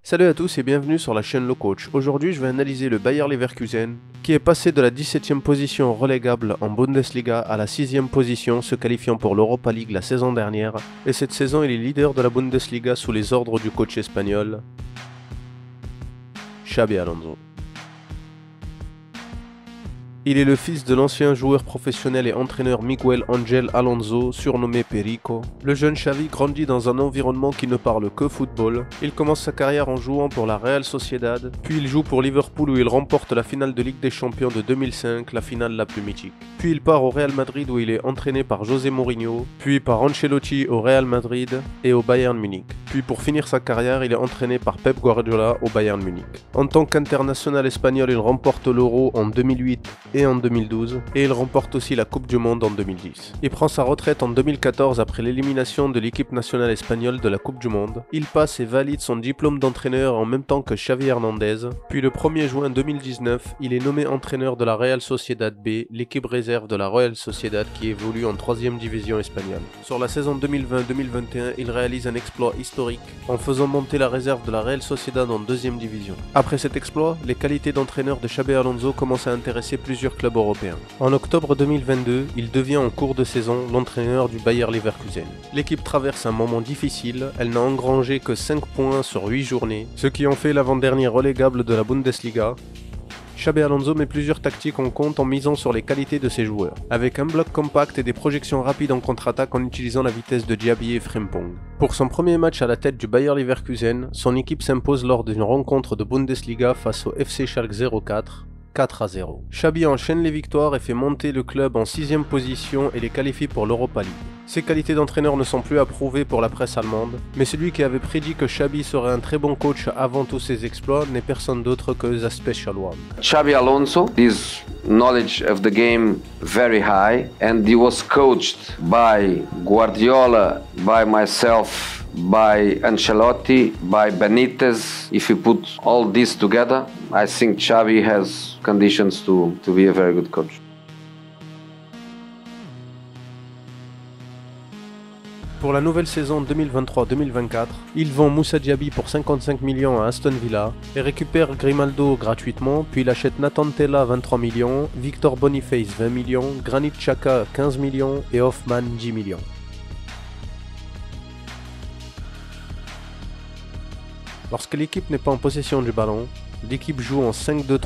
Salut à tous et bienvenue sur la chaîne Le Coach. Aujourd'hui je vais analyser le Bayer Leverkusen qui est passé de la 17e position relégable en Bundesliga à la 6e position se qualifiant pour l'Europa League la saison dernière et cette saison il est leader de la Bundesliga sous les ordres du coach espagnol Xabi Alonso. Il est le fils de l'ancien joueur professionnel et entraîneur Miguel Ángel Alonso, surnommé Perico. Le jeune Xavi grandit dans un environnement qui ne parle que football. Il commence sa carrière en jouant pour la Real Sociedad, puis il joue pour Liverpool où il remporte la finale de Ligue des Champions de 2005, la finale la plus mythique. Puis il part au Real Madrid où il est entraîné par José Mourinho, puis par Ancelotti au Real Madrid et au Bayern Munich. Puis pour finir sa carrière, il est entraîné par Pep Guardiola au Bayern Munich. En tant qu'international espagnol, il remporte l'Euro en 2008 et en 2012, et il remporte aussi la Coupe du Monde en 2010. Il prend sa retraite en 2014 après l'élimination de l'équipe nationale espagnole de la Coupe du Monde. Il passe et valide son diplôme d'entraîneur en même temps que Xavi Hernandez, puis le 1er juin 2019, il est nommé entraîneur de la Real Sociedad B, l'équipe réserve de la Real Sociedad qui évolue en 3e division espagnole. Sur la saison 2020-2021, il réalise un exploit historique en faisant monter la réserve de la Real Sociedad en 2e division. Après cet exploit, les qualités d'entraîneur de Xabi Alonso commencent à intéresser plusieurs clubs européens. En octobre 2022, il devient en cours de saison l'entraîneur du Bayer Leverkusen. L'équipe traverse un moment difficile, elle n'a engrangé que 5 points sur 8 journées, ce qui en fait l'avant-dernier relégable de la Bundesliga. Xabi Alonso met plusieurs tactiques en compte en misant sur les qualités de ses joueurs, avec un bloc compact et des projections rapides en contre-attaque en utilisant la vitesse de Diaby et Frimpong. Pour son premier match à la tête du Bayer Leverkusen, son équipe s'impose lors d'une rencontre de Bundesliga face au FC Schalke 04, 4-0. Xabi enchaîne les victoires et fait monter le club en 6e position et les qualifie pour l'Europa League. Ses qualités d'entraîneur ne sont plus approuvées pour la presse allemande, mais celui qui avait prédit que Xabi serait un très bon coach avant tous ses exploits n'est personne d'autre que The Special One. Xabi Alonso, his knowledge of the game very high, and he was coached by Guardiola, by myself, by Ancelotti, by Benitez. If you put all this together, I think Xabi has conditions to be a very good coach. Pour la nouvelle saison 2023-2024, il vend Moussa Diaby pour 55 millions à Aston Villa et récupère Grimaldo gratuitement, puis il achète Nathan Tella 23 millions, Victor Boniface 20 millions, Granit Xhaka 15 millions et Hoffman 10 millions. Lorsque l'équipe n'est pas en possession du ballon, l'équipe joue en 5-2-3,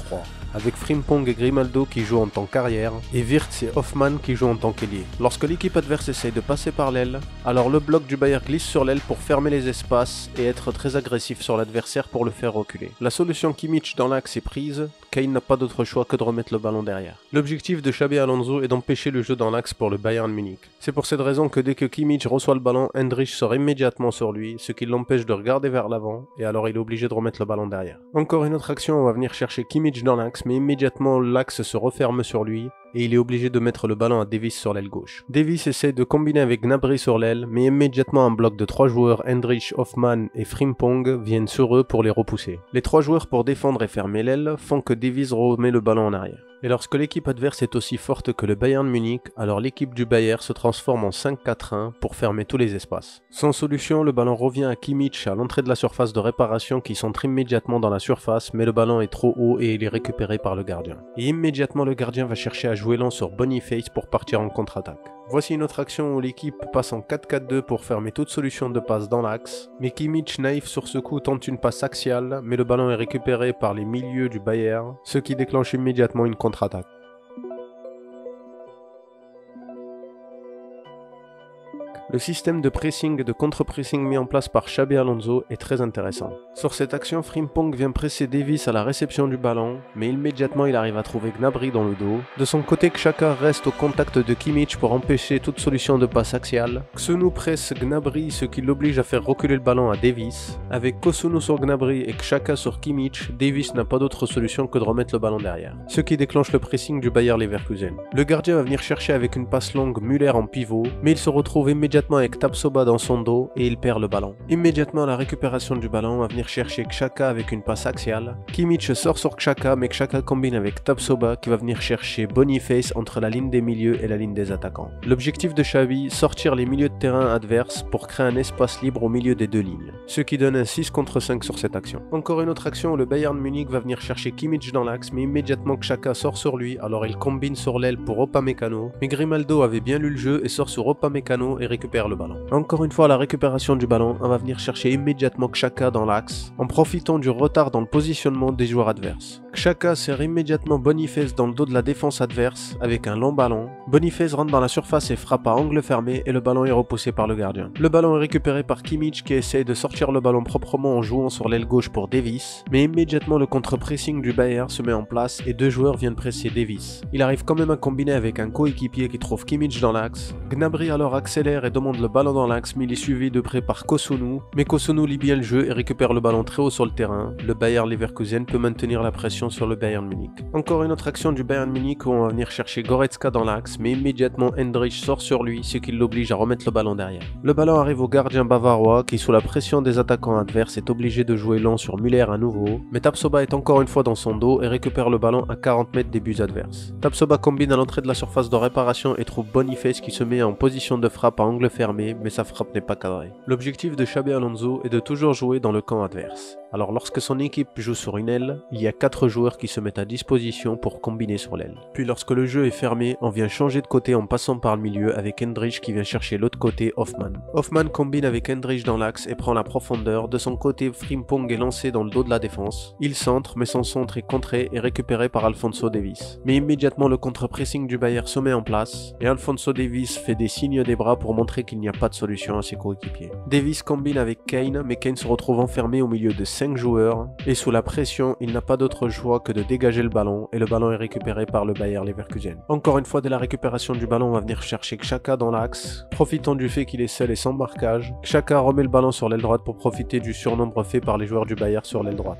avec Frimpong et Grimaldo qui jouent en tant qu'arrière, et Wirtz et Hoffman qui jouent en tant qu'ailier. Lorsque l'équipe adverse essaye de passer par l'aile, alors le bloc du Bayer glisse sur l'aile pour fermer les espaces et être très agressif sur l'adversaire pour le faire reculer. La solution Kimmich dans l'axe est prise, Kane n'a pas d'autre choix que de remettre le ballon derrière. L'objectif de Xabi Alonso est d'empêcher le jeu dans l'axe pour le Bayern Munich. C'est pour cette raison que dès que Kimmich reçoit le ballon, Hendrich sort immédiatement sur lui, ce qui l'empêche de regarder vers l'avant, et alors il est obligé de remettre le ballon derrière. Encore une autre action, on va venir chercher Kimmich dans l'axe, mais immédiatement l'axe se referme sur lui, et il est obligé de mettre le ballon à Davies sur l'aile gauche. Davies essaie de combiner avec Gnabry sur l'aile, mais immédiatement un bloc de 3 joueurs, Hendrich, Hoffman et Frimpong, viennent sur eux pour les repousser. Les 3 joueurs pour défendre et fermer l'aile font que Davies remet le ballon en arrière. Et lorsque l'équipe adverse est aussi forte que le Bayern Munich, alors l'équipe du Bayer se transforme en 5-4-1 pour fermer tous les espaces. Sans solution, le ballon revient à Kimmich à l'entrée de la surface de réparation qui centre immédiatement dans la surface, mais le ballon est trop haut et il est récupéré par le gardien. Et immédiatement le gardien va chercher à jouer lent sur Boniface pour partir en contre-attaque. Voici une autre action où l'équipe passe en 4-4-2 pour fermer toute solution de passe dans l'axe, mais Kimmich naïf sur ce coup tente une passe axiale, mais le ballon est récupéré par les milieux du Bayer, ce qui déclenche immédiatement une contre-attaque. Le système de pressing et de contre-pressing mis en place par Xabi Alonso est très intéressant. Sur cette action, Frimpong vient presser Davies à la réception du ballon, mais immédiatement il arrive à trouver Gnabry dans le dos. De son côté, Xhaka reste au contact de Kimmich pour empêcher toute solution de passe axiale. Xunu presse Gnabry, ce qui l'oblige à faire reculer le ballon à Davies. Avec Kosunu sur Gnabry et Xhaka sur Kimmich, Davies n'a pas d'autre solution que de remettre le ballon derrière, ce qui déclenche le pressing du Bayer Leverkusen. Le gardien va venir chercher avec une passe longue Müller en pivot, mais il se retrouve immédiatement immédiatement avec Tapsoba dans son dos et il perd le ballon. Immédiatement à la récupération du ballon, on va venir chercher Xhaka avec une passe axiale. Kimmich sort sur Xhaka, mais Xhaka combine avec Tapsoba qui va venir chercher Boniface entre la ligne des milieux et la ligne des attaquants. L'objectif de Xavi, sortir les milieux de terrain adverses pour créer un espace libre au milieu des deux lignes, ce qui donne un 6 contre 5 sur cette action. Encore une autre action où le Bayern Munich va venir chercher Kimmich dans l'axe, mais immédiatement Xhaka sort sur lui, alors il combine sur l'aile pour Upamecano, mais Grimaldo avait bien lu le jeu et sort sur Upamecano et récupère le ballon. Encore une fois, à la récupération du ballon, on va venir chercher immédiatement Xhaka dans l'axe, en profitant du retard dans le positionnement des joueurs adverses. Xhaka sert immédiatement Boniface dans le dos de la défense adverse avec un long ballon. Boniface rentre dans la surface et frappe à angle fermé et le ballon est repoussé par le gardien. Le ballon est récupéré par Kimmich qui essaye de sortir le ballon proprement en jouant sur l'aile gauche pour Davies, mais immédiatement le contre-pressing du Bayern se met en place et deux joueurs viennent presser Davies. Il arrive quand même à combiner avec un coéquipier qui trouve Kimmich dans l'axe. Gnabry alors accélère et demande le ballon dans l'axe, mais il est suivi de près par Kosunu, mais Kosunu lit bien le jeu et récupère le ballon très haut sur le terrain. Le Bayer Leverkusen peut maintenir la pression sur le Bayern Munich. Encore une autre action du Bayern Munich où on va venir chercher Goretzka dans l'axe, mais immédiatement Hendrich sort sur lui, ce qui l'oblige à remettre le ballon derrière. Le ballon arrive au gardien bavarois qui, sous la pression des attaquants adverses, est obligé de jouer lent sur Müller à nouveau, mais Tapsoba est encore une fois dans son dos et récupère le ballon à 40 mètres des buts adverses. Tapsoba combine à l'entrée de la surface de réparation et trouve Boniface qui se met en position de frappe à angle fermé, mais sa frappe n'est pas cadrée. L'objectif de Xabi Alonso est de toujours jouer dans le camp adverse. Alors lorsque son équipe joue sur une aile, il y a 4 joueurs qui se mettent à disposition pour combiner sur l'aile. Puis lorsque le jeu est fermé, on vient changer de côté en passant par le milieu avec Hendrich qui vient chercher l'autre côté Hoffman. Hoffman combine avec Hendrich dans l'axe et prend la profondeur. De son côté, Frimpong est lancé dans le dos de la défense. Il centre, mais son centre est contré et récupéré par Alphonso Davies. Mais immédiatement le contre-pressing du Bayern se met en place et Alphonso Davies fait des signes des bras pour montrer qu'il n'y a pas de solution à ses coéquipiers. Davies combine avec Kane, mais Kane se retrouve enfermé au milieu de 5 joueurs et sous la pression, il n'a pas d'autre choix que de dégager le ballon et le ballon est récupéré par le Bayer Leverkusen. Encore une fois, dès la récupération du ballon, on va venir chercher Xhaka dans l'axe. Profitant du fait qu'il est seul et sans marquage, Xhaka remet le ballon sur l'aile droite pour profiter du surnombre fait par les joueurs du Bayer sur l'aile droite.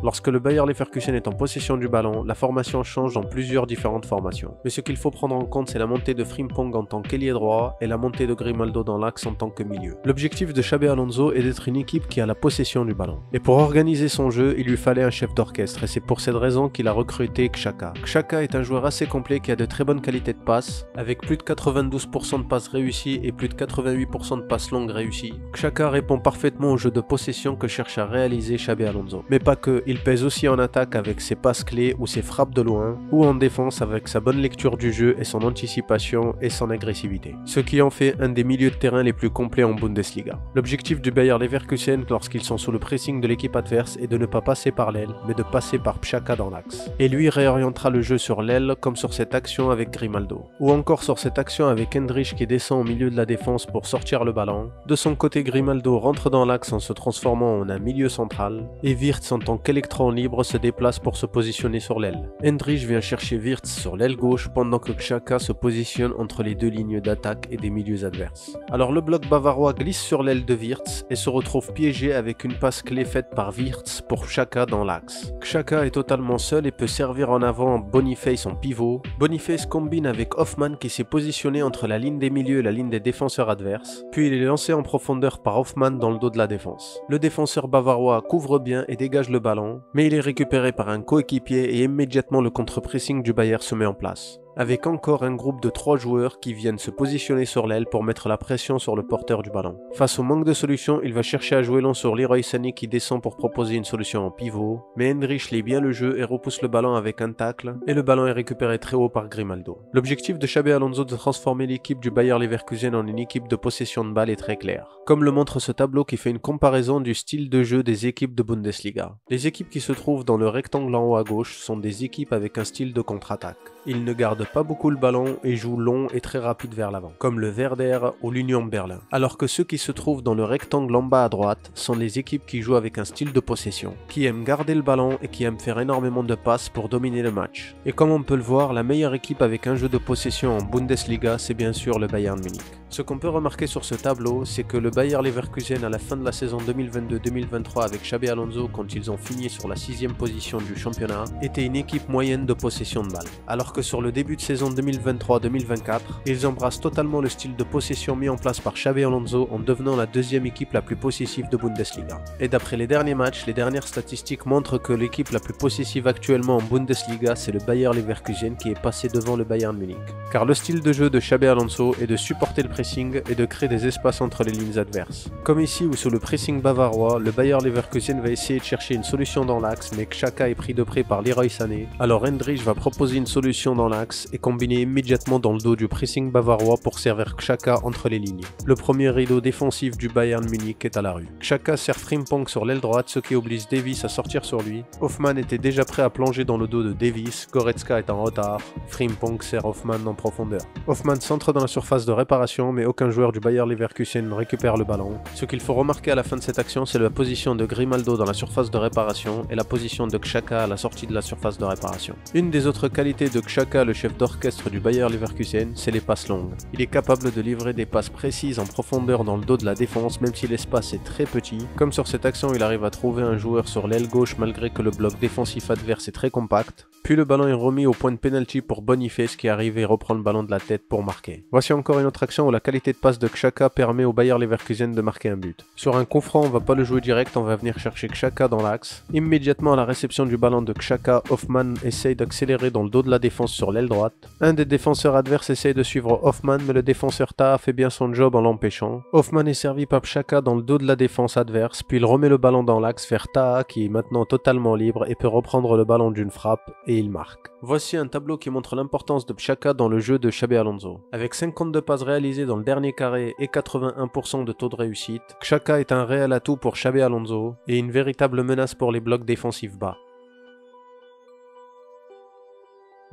Lorsque le Bayer Leverkusen est en possession du ballon, la formation change dans plusieurs différentes formations. Mais ce qu'il faut prendre en compte, c'est la montée de Frimpong en tant qu'ailier droit et la montée de Grimaldo dans l'axe en tant que milieu. L'objectif de Xabi Alonso est d'être une équipe qui a la possession du ballon. Et pour organiser son jeu, il lui fallait un chef d'orchestre et c'est pour cette raison qu'il a recruté Xhaka. Xhaka est un joueur assez complet qui a de très bonnes qualités de passe, avec plus de 92% de passes réussies et plus de 88% de passes longues réussies. Xhaka répond parfaitement au jeu de possession que cherche à réaliser Xabi Alonso. Mais pas que, il pèse aussi en attaque avec ses passes clés ou ses frappes de loin, ou en défense avec sa bonne lecture du jeu et son anticipation et son agressivité. Ce qui en fait un des milieux de terrain les plus complets en Bundesliga. L'objectif du Bayer Leverkusen lorsqu'ils sont sous le pressing de l'équipe adverse est de ne pas passer par l'aile, mais de passer par Xhaka dans l'axe. Et lui réorientera le jeu sur l'aile comme sur cette action avec Grimaldo. Ou encore sur cette action avec Hendrich qui descend au milieu de la défense pour sortir le ballon. De son côté, Grimaldo rentre dans l'axe en se transformant en un milieu central, et Wirtz en tant qu'électron libre se déplace pour se positionner sur l'aile. Hendrich vient chercher Wirtz sur l'aile gauche pendant que Xhaka se positionne entre les deux lignes d'attaque et des milieux adverses. Alors le bloc bavarois glisse sur l'aile de Wirtz et se retrouve piégé avec une passe clé faite par Wirtz pour Xhaka dans l'axe. Xhaka est totalement seul et peut servir en avant Boniface en pivot. Boniface combine avec Hoffman qui s'est positionné entre la ligne des milieux et la ligne des défenseurs adverses, puis il est lancé en profondeur par Hoffman dans le dos de la défense. Le défenseur bavarois couvre bien et dégage le ballon, mais il est récupéré par un coéquipier et immédiatement le contre-pressing du Bayer se met en place, avec encore un groupe de 3 joueurs qui viennent se positionner sur l'aile pour mettre la pression sur le porteur du ballon. Face au manque de solutions, il va chercher à jouer long sur Leroy Sané qui descend pour proposer une solution en pivot, mais Hendrich lit bien le jeu et repousse le ballon avec un tacle, et le ballon est récupéré très haut par Grimaldo. L'objectif de Xabi Alonso de transformer l'équipe du Bayer Leverkusen en une équipe de possession de balle est très clair, comme le montre ce tableau qui fait une comparaison du style de jeu des équipes de Bundesliga. Les équipes qui se trouvent dans le rectangle en haut à gauche sont des équipes avec un style de contre-attaque. Ils ne gardent pas beaucoup le ballon et jouent long et très rapide vers l'avant, comme le Werder ou l'Union Berlin. Alors que ceux qui se trouvent dans le rectangle en bas à droite sont les équipes qui jouent avec un style de possession, qui aiment garder le ballon et qui aiment faire énormément de passes pour dominer le match. Et comme on peut le voir, la meilleure équipe avec un jeu de possession en Bundesliga, c'est bien sûr le Bayern Munich. Ce qu'on peut remarquer sur ce tableau, c'est que le Bayer Leverkusen à la fin de la saison 2022-2023 avec Xabi Alonso quand ils ont fini sur la 6e position du championnat, était une équipe moyenne de possession de balle. Alors que que sur le début de saison 2023-2024, ils embrassent totalement le style de possession mis en place par Xabi Alonso en devenant la deuxième équipe la plus possessive de Bundesliga. Et d'après les derniers matchs, les dernières statistiques montrent que l'équipe la plus possessive actuellement en Bundesliga, c'est le Bayer Leverkusen qui est passé devant le Bayern Munich. Car le style de jeu de Xabi Alonso est de supporter le pressing et de créer des espaces entre les lignes adverses. Comme ici où sous le pressing bavarois, le Bayer Leverkusen va essayer de chercher une solution dans l'axe, mais Xhaka est pris de près par Leroy Sané. Alors Hendrich va proposer une solution dans l'axe et combiner immédiatement dans le dos du pressing bavarois pour servir Xhaka entre les lignes. Le premier rideau défensif du Bayern Munich est à la rue. Xhaka sert Frimpong sur l'aile droite, ce qui oblige Davies à sortir sur lui. Hoffmann était déjà prêt à plonger dans le dos de Davies, Goretzka est en retard. Frimpong sert Hoffmann en profondeur. Hoffmann centre dans la surface de réparation, mais aucun joueur du Bayer Leverkusen ne récupère le ballon. Ce qu'il faut remarquer à la fin de cette action, c'est la position de Grimaldo dans la surface de réparation et la position de Xhaka à la sortie de la surface de réparation. Une des autres qualités de Xhaka, le chef d'orchestre du Bayer Leverkusen, c'est les passes longues. Il est capable de livrer des passes précises en profondeur dans le dos de la défense, même si l'espace est très petit. Comme sur cette action, il arrive à trouver un joueur sur l'aile gauche malgré que le bloc défensif adverse est très compact. Puis le ballon est remis au point de penalty pour Boniface qui arrive et reprend le ballon de la tête pour marquer. Voici encore une autre action où la qualité de passe de Xhaka permet au Bayer Leverkusen de marquer un but. Sur un coup franc, on va pas le jouer direct, on va venir chercher Xhaka dans l'axe. Immédiatement à la réception du ballon de Xhaka, Hoffmann essaye d'accélérer dans le dos de la défense sur l'aile droite. Un des défenseurs adverses essaye de suivre Hoffmann, mais le défenseur Taha fait bien son job en l'empêchant. Hoffmann est servi par Xhaka dans le dos de la défense adverse, puis il remet le ballon dans l'axe vers Taha qui est maintenant totalement libre et peut reprendre le ballon d'une frappe et il marque. Voici un tableau qui montre l'importance de Xhaka dans le jeu de Xabi Alonso. Avec 52 passes réalisées dans le dernier carré et 81% de taux de réussite, Xhaka est un réel atout pour Xabi Alonso et une véritable menace pour les blocs défensifs bas.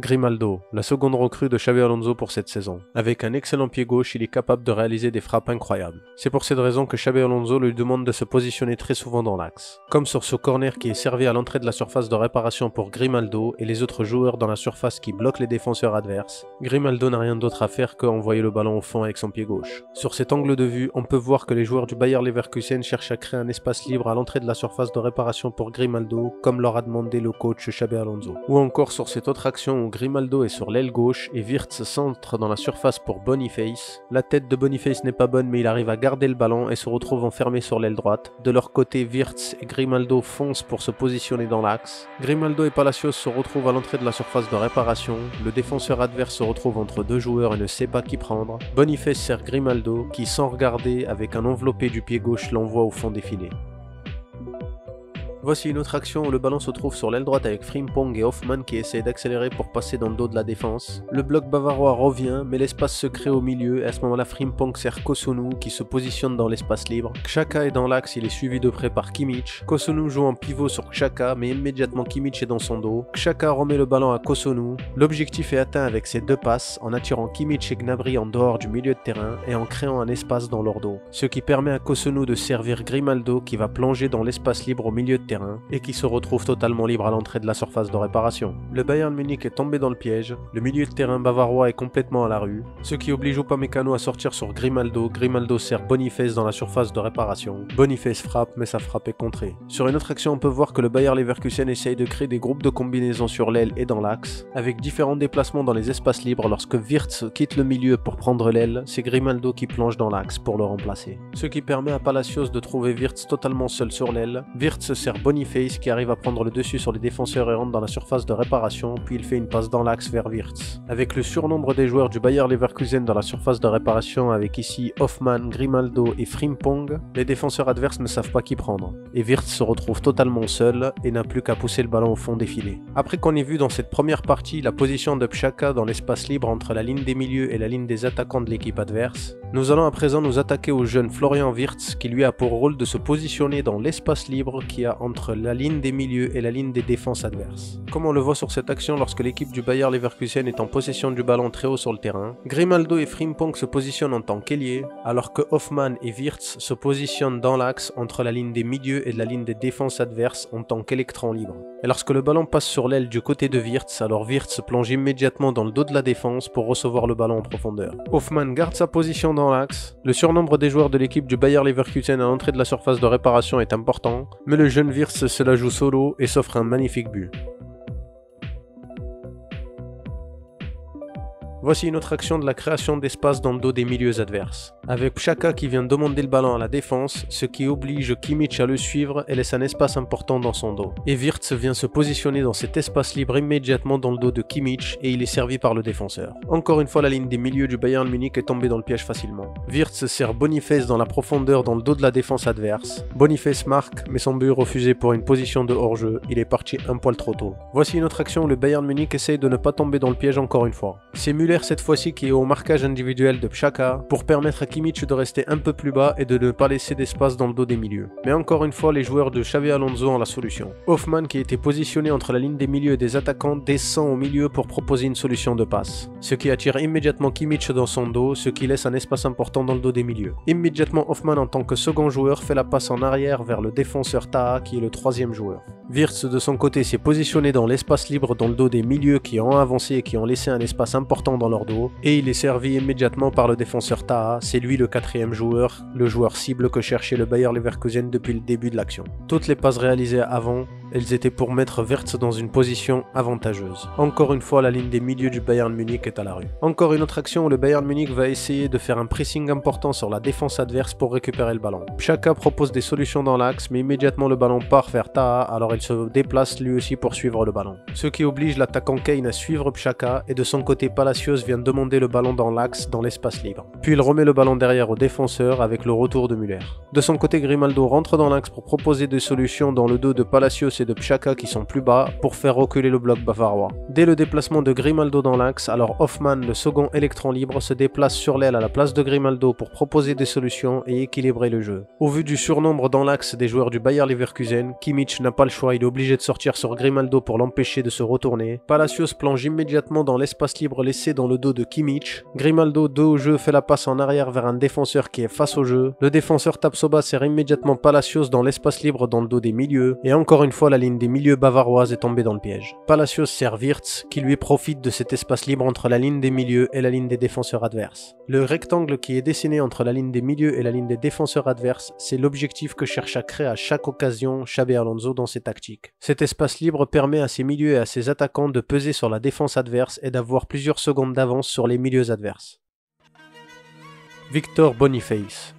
Grimaldo, la seconde recrue de Xabi Alonso pour cette saison. Avec un excellent pied gauche, il est capable de réaliser des frappes incroyables. C'est pour cette raison que Xabi Alonso lui demande de se positionner très souvent dans l'axe. Comme sur ce corner qui est servi à l'entrée de la surface de réparation pour Grimaldo et les autres joueurs dans la surface qui bloquent les défenseurs adverses, Grimaldo n'a rien d'autre à faire qu'envoyer le ballon au fond avec son pied gauche. Sur cet angle de vue, on peut voir que les joueurs du Bayer Leverkusen cherchent à créer un espace libre à l'entrée de la surface de réparation pour Grimaldo, comme leur a demandé le coach Xabi Alonso. Ou encore sur cette autre action où Grimaldo est sur l'aile gauche et Wirtz centre dans la surface pour Boniface. La tête de Boniface n'est pas bonne mais il arrive à garder le ballon et se retrouve enfermé sur l'aile droite. De leur côté, Wirtz et Grimaldo foncent pour se positionner dans l'axe. Grimaldo et Palacios se retrouvent à l'entrée de la surface de réparation. Le défenseur adverse se retrouve entre deux joueurs et ne sait pas qui prendre. Boniface sert Grimaldo qui, sans regarder, avec un enveloppé du pied gauche, l'envoie au fond des filets. Voici une autre action où le ballon se trouve sur l'aile droite avec Frimpong et Hoffmann qui essayent d'accélérer pour passer dans le dos de la défense. Le bloc bavarois revient, mais l'espace se crée au milieu et à ce moment-là Frimpong sert Kosunu qui se positionne dans l'espace libre. Xhaka est dans l'axe, il est suivi de près par Kimmich. Kosunu joue en pivot sur Xhaka, mais immédiatement Kimmich est dans son dos. Xhaka remet le ballon à Kosunu. L'objectif est atteint avec ses deux passes en attirant Kimmich et Gnabry en dehors du milieu de terrain et en créant un espace dans leur dos. Ce qui permet à Kosunu de servir Grimaldo qui va plonger dans l'espace libre au milieu de terrain et qui se retrouve totalement libre à l'entrée de la surface de réparation. Le Bayern Munich est tombé dans le piège, le milieu de terrain bavarois est complètement à la rue, ce qui oblige Upamecano à sortir sur Grimaldo. Grimaldo sert Boniface dans la surface de réparation. Boniface frappe, mais sa frappe est contrée. Sur une autre action, on peut voir que le Bayer Leverkusen essaye de créer des groupes de combinaisons sur l'aile et dans l'axe, avec différents déplacements dans les espaces libres. Lorsque Wirtz quitte le milieu pour prendre l'aile, c'est Grimaldo qui plonge dans l'axe pour le remplacer. Ce qui permet à Palacios de trouver Wirtz totalement seul sur l'aile. Wirtz sert Boniface qui arrive à prendre le dessus sur les défenseurs et rentre dans la surface de réparation, puis il fait une passe dans l'axe vers Wirtz. Avec le surnombre des joueurs du Bayer Leverkusen dans la surface de réparation avec ici Hoffmann, Grimaldo et Frimpong, les défenseurs adverses ne savent pas qui prendre, et Wirtz se retrouve totalement seul et n'a plus qu'à pousser le ballon au fond des filets. Après qu'on ait vu dans cette première partie la position de Xhaka dans l'espace libre entre la ligne des milieux et la ligne des attaquants de l'équipe adverse, nous allons à présent nous attaquer au jeune Florian Wirtz qui lui a pour rôle de se positionner dans l'espace libre qu'il y a entre la ligne des milieux et la ligne des défenses adverses. Comme on le voit sur cette action lorsque l'équipe du Bayer Leverkusen est en possession du ballon très haut sur le terrain, Grimaldo et Frimpong se positionnent en tant qu'ailiers, alors que Hoffmann et Wirtz se positionnent dans l'axe entre la ligne des milieux et la ligne des défenses adverses en tant qu'électrons libres. Et lorsque le ballon passe sur l'aile du côté de Wirtz, alors Wirtz plonge immédiatement dans le dos de la défense pour recevoir le ballon en profondeur. Hoffmann garde sa position dans l'axe. Le surnombre des joueurs de l'équipe du Bayer Leverkusen à l'entrée de la surface de réparation est important, mais le jeune Wirtz se la joue solo et s'offre un magnifique but. Voici une autre action de la création d'espace dans le dos des milieux adverses. Avec Xhaka qui vient demander le ballon à la défense, ce qui oblige Kimmich à le suivre et laisse un espace important dans son dos. Et Wirtz vient se positionner dans cet espace libre immédiatement dans le dos de Kimmich et il est servi par le défenseur. Encore une fois, la ligne des milieux du Bayern Munich est tombée dans le piège facilement. Wirtz sert Boniface dans la profondeur dans le dos de la défense adverse. Boniface marque, mais son but refusé pour une position de hors-jeu, il est parti un poil trop tôt. Voici une autre action où le Bayern Munich essaye de ne pas tomber dans le piège encore une fois. C'est Müller cette fois-ci qui est au marquage individuel de Xhaka pour permettre à Kimmich de rester un peu plus bas et de ne pas laisser d'espace dans le dos des milieux. Mais encore une fois, les joueurs de Xabi Alonso ont la solution. Hoffmann, qui était positionné entre la ligne des milieux et des attaquants, descend au milieu pour proposer une solution de passe. Ce qui attire immédiatement Kimmich dans son dos, ce qui laisse un espace important dans le dos des milieux. Immédiatement, Hoffmann en tant que second joueur fait la passe en arrière vers le défenseur Taha qui est le troisième joueur. Wirtz de son côté s'est positionné dans l'espace libre dans le dos des milieux qui ont avancé et qui ont laissé un espace important dans leur dos et il est servi immédiatement par le défenseur Taha, c'est lui le quatrième joueur, le joueur cible que cherchait le Bayer Leverkusen depuis le début de l'action. Toutes les passes réalisées avant, elles étaient pour mettre Wirtz dans une position avantageuse. Encore une fois, la ligne des milieux du Bayern Munich est à la rue. Encore une autre action où le Bayern Munich va essayer de faire un pressing important sur la défense adverse pour récupérer le ballon. Xhaka propose des solutions dans l'axe, mais immédiatement le ballon part vers Taha, alors il se déplace lui aussi pour suivre le ballon. Ce qui oblige l'attaquant Kane à suivre Xhaka et de son côté Palacios vient demander le ballon dans l'axe dans l'espace libre. Puis il remet le ballon derrière au défenseur avec le retour de Müller. De son côté Grimaldo rentre dans l'axe pour proposer des solutions dans le dos de Palacios et de Xhaka qui sont plus bas pour faire reculer le bloc bavarois. Dès le déplacement de Grimaldo dans l'axe, alors Hoffmann, le second électron libre, se déplace sur l'aile à la place de Grimaldo pour proposer des solutions et équilibrer le jeu. Au vu du surnombre dans l'axe des joueurs du Bayer Leverkusen, Kimmich n'a pas le choix, il est obligé de sortir sur Grimaldo pour l'empêcher de se retourner. Palacios plonge immédiatement dans l'espace libre laissé dans le dos de Kimmich. Grimaldo, dos au jeu, fait la passe en arrière vers un défenseur qui est face au jeu. Le défenseur Tapsoba sert immédiatement Palacios dans l'espace libre dans le dos des milieux. Et encore une fois, la ligne des milieux bavaroise est tombée dans le piège. Palacios sert Wirtz, qui lui profite de cet espace libre entre la ligne des milieux et la ligne des défenseurs adverses. Le rectangle qui est dessiné entre la ligne des milieux et la ligne des défenseurs adverses, c'est l'objectif que cherche à créer à chaque occasion Xabi Alonso dans ses tactiques. Cet espace libre permet à ses milieux et à ses attaquants de peser sur la défense adverse et d'avoir plusieurs secondes d'avance sur les milieux adverses. Victor Boniface.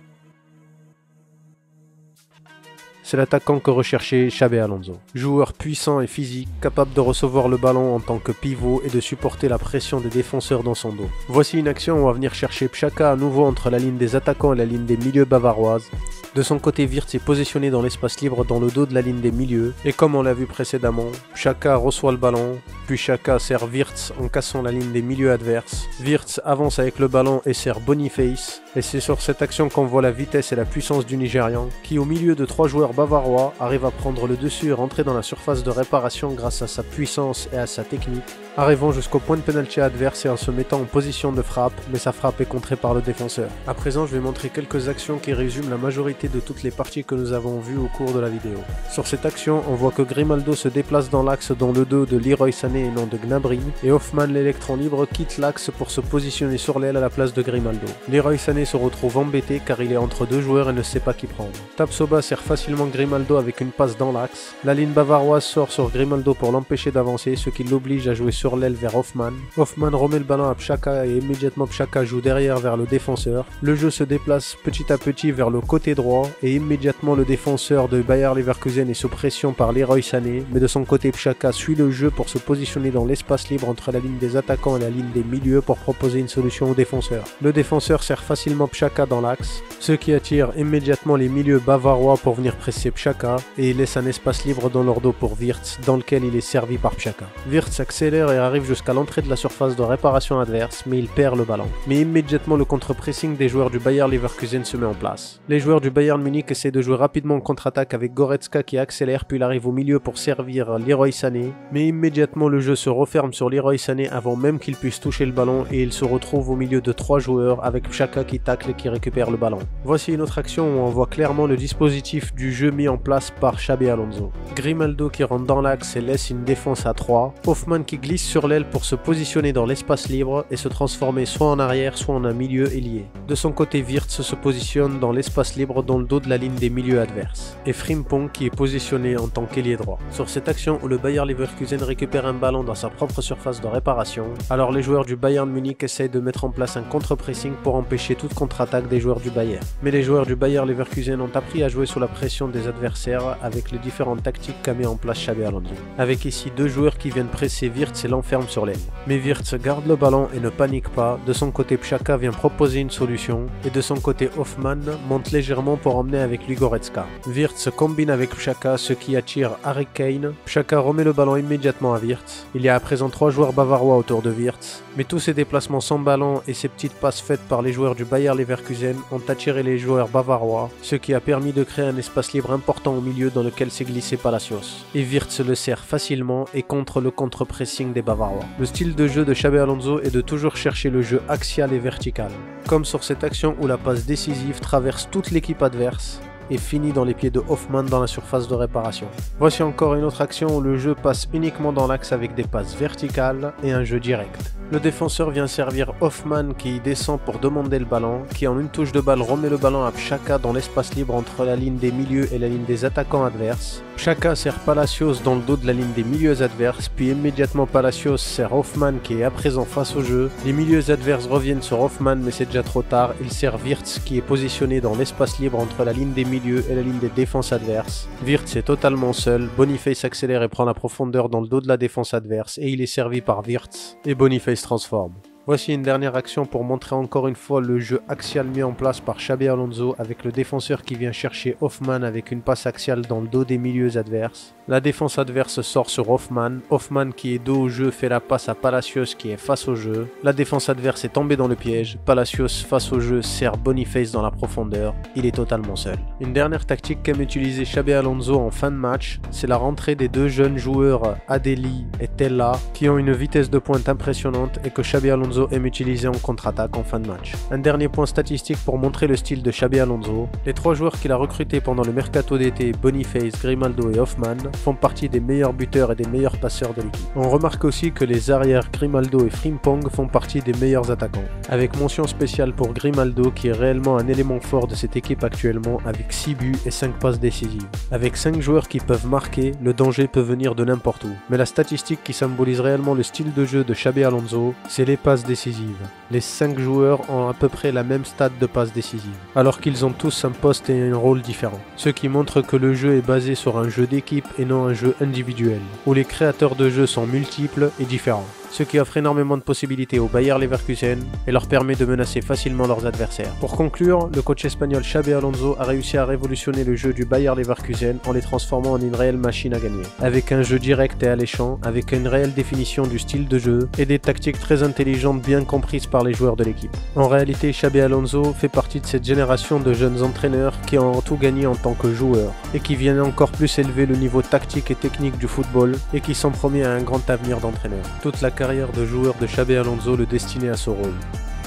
C'est l'attaquant que recherchait Xabi Alonso. Joueur puissant et physique, capable de recevoir le ballon en tant que pivot et de supporter la pression des défenseurs dans son dos. Voici une action où on va venir chercher Xhaka à nouveau entre la ligne des attaquants et la ligne des milieux bavaroises. De son côté, Wirtz est positionné dans l'espace libre dans le dos de la ligne des milieux. Et comme on l'a vu précédemment, Xhaka reçoit le ballon, puis Xhaka sert Wirtz en cassant la ligne des milieux adverses. Wirtz avance avec le ballon et sert Boniface. Et c'est sur cette action qu'on voit la vitesse et la puissance du Nigérian, qui au milieu de 3 joueurs bavarois arrive à prendre le dessus et rentrer dans la surface de réparation grâce à sa puissance et à sa technique, arrivant jusqu'au point de pénalty adverse et en se mettant en position de frappe, mais sa frappe est contrée par le défenseur. À présent, je vais montrer quelques actions qui résument la majorité de toutes les parties que nous avons vues au cours de la vidéo. Sur cette action, on voit que Grimaldo se déplace dans l'axe dans le dos de Leroy Sané et non de Gnabry, et Hoffmann, l'électron libre, quitte l'axe pour se positionner sur l'aile à la place de Grimaldo. Leroy Sané se retrouve embêté car il est entre 2 joueurs et ne sait pas qui prendre. Tapsoba sert facilement Grimaldo avec une passe dans l'axe. La ligne bavaroise sort sur Grimaldo pour l'empêcher d'avancer, ce qui l'oblige à jouer sur l'aile vers Hoffmann. Hoffmann remet le ballon à Xhaka et immédiatement Xhaka joue derrière vers le défenseur. Le jeu se déplace petit à petit vers le côté droit et immédiatement le défenseur de Bayer Leverkusen est sous pression par Leroy Sané, mais de son côté Xhaka suit le jeu pour se positionner dans l'espace libre entre la ligne des attaquants et la ligne des milieux pour proposer une solution au défenseur. Le défenseur sert facilement Xhaka dans l'axe, ce qui attire immédiatement les milieux bavarois pour venir presser Xhaka et il laisse un espace libre dans leur dos pour Wirtz dans lequel il est servi par Xhaka. Wirtz accélère et arrive jusqu'à l'entrée de la surface de réparation adverse, mais il perd le ballon. Mais immédiatement le contre-pressing des joueurs du Bayer Leverkusen se met en place. Les joueurs du Bayern Munich essaient de jouer rapidement en contre-attaque avec Goretzka qui accélère puis il arrive au milieu pour servir Leroy Sané, mais immédiatement le jeu se referme sur Leroy Sané avant même qu'il puisse toucher le ballon et il se retrouve au milieu de 3 joueurs avec Xhaka qui tacle et qui récupère le ballon. Voici une autre action où on voit clairement le dispositif du jeu mis en place par Xabi Alonso. Grimaldo qui rentre dans l'axe et laisse une défense à 3, Hoffmann qui glisse sur l'aile pour se positionner dans l'espace libre et se transformer soit en arrière soit en un milieu ailier. De son côté, Wirtz se positionne dans l'espace libre dans le dos de la ligne des milieux adverses. Et Frimpong qui est positionné en tant qu'ailier droit. Sur cette action où le Bayer Leverkusen récupère un ballon dans sa propre surface de réparation, alors les joueurs du Bayern Munich essayent de mettre en place un contre-pressing pour empêcher toute contre-attaque des joueurs du Bayern. Mais les joueurs du Bayer Leverkusen ont appris à jouer sous la pression des adversaires avec les différentes tactiques qu'a mis en place Xabi Alonso. Avec ici deux joueurs qui viennent presser Wirtz et l'enferment sur l'aile. Mais Wirtz garde le ballon et ne panique pas. De son côté, Pshaka vient proposer une solution et de son côté, Hoffmann monte légèrement pour emmener avec lui Goretzka. Wirtz combine avec Pshaka, ce qui attire Harry Kane. Pshaka remet le ballon immédiatement à Wirtz. Il y a à présent 3 joueurs bavarois autour de Wirtz. Mais tous ces déplacements sans ballon et ces petites passes faites par les joueurs du Bayer Leverkusen ont attiré les joueurs bavarois, ce qui a permis de créer un espace libre important au milieu dans lequel s'est glissé Palacios. Et Wirtz le sert facilement et contre le contre-pressing des Bavarois. Le style de jeu de Xabi Alonso est de toujours chercher le jeu axial et vertical. Comme sur cette action où la passe décisive traverse toute l'équipe adverse et finit dans les pieds de Hoffmann dans la surface de réparation. Voici encore une autre action où le jeu passe uniquement dans l'axe avec des passes verticales et un jeu direct. Le défenseur vient servir Hoffmann qui descend pour demander le ballon, qui en une touche de balle remet le ballon à Pshaka dans l'espace libre entre la ligne des milieux et la ligne des attaquants adverses. Pshaka sert Palacios dans le dos de la ligne des milieux adverses, puis immédiatement Palacios sert Hoffmann qui est à présent face au jeu. Les milieux adverses reviennent sur Hoffmann mais c'est déjà trop tard, il sert Wirtz qui est positionné dans l'espace libre entre la ligne des milieux et la ligne des défenses adverses. Wirtz est totalement seul, Boniface accélère et prend la profondeur dans le dos de la défense adverse et il est servi par Wirtz et Boniface transforme. Voici une dernière action pour montrer encore une fois le jeu axial mis en place par Xabi Alonso avec le défenseur qui vient chercher Hoffmann avec une passe axiale dans le dos des milieux adverses. La défense adverse sort sur Hoffmann. Hoffmann qui est dos au jeu fait la passe à Palacios qui est face au jeu. La défense adverse est tombée dans le piège. Palacios face au jeu sert Boniface dans la profondeur. Il est totalement seul. Une dernière tactique qu'aime utiliser Xabi Alonso en fin de match, c'est la rentrée des deux jeunes joueurs Adeli et Tella qui ont une vitesse de pointe impressionnante et que Xabi Alonso aime utiliser en contre-attaque en fin de match. Un dernier point statistique pour montrer le style de Xabi Alonso. Les 3 joueurs qu'il a recrutés pendant le mercato d'été, Boniface, Grimaldo et Hoffmann, font partie des meilleurs buteurs et des meilleurs passeurs de l'équipe. On remarque aussi que les arrières Grimaldo et Frimpong font partie des meilleurs attaquants. Avec mention spéciale pour Grimaldo qui est réellement un élément fort de cette équipe actuellement avec 6 buts et 5 passes décisives. Avec 5 joueurs qui peuvent marquer, le danger peut venir de n'importe où. Mais la statistique qui symbolise réellement le style de jeu de Xabi Alonso, c'est les passes décisives. Les 5 joueurs ont à peu près la même stat de passes décisives, alors qu'ils ont tous un poste et un rôle différent. Ce qui montre que le jeu est basé sur un jeu d'équipe et non un jeu individuel, où les créateurs de jeu sont multiples et différents. Ce qui offre énormément de possibilités au Bayer Leverkusen et leur permet de menacer facilement leurs adversaires. Pour conclure, le coach espagnol Xabi Alonso a réussi à révolutionner le jeu du Bayer Leverkusen en les transformant en une réelle machine à gagner. Avec un jeu direct et alléchant, avec une réelle définition du style de jeu et des tactiques très intelligentes bien comprises par les joueurs de l'équipe. En réalité, Xabi Alonso fait partie de cette génération de jeunes entraîneurs qui ont tout gagné en tant que joueurs et qui viennent encore plus élever le niveau tactique et technique du football et qui sont promis à un grand avenir d'entraîneur. Toute la carrière de joueur de Xabi Alonso le destinait à ce rôle,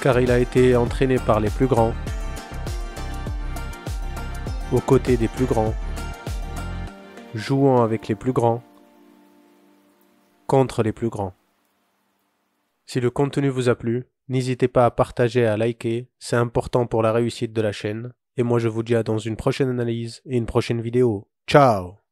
car il a été entraîné par les plus grands, aux côtés des plus grands, jouant avec les plus grands, contre les plus grands. Si le contenu vous a plu, n'hésitez pas à partager et à liker, c'est important pour la réussite de la chaîne, et moi je vous dis à dans une prochaine analyse et une prochaine vidéo. Ciao!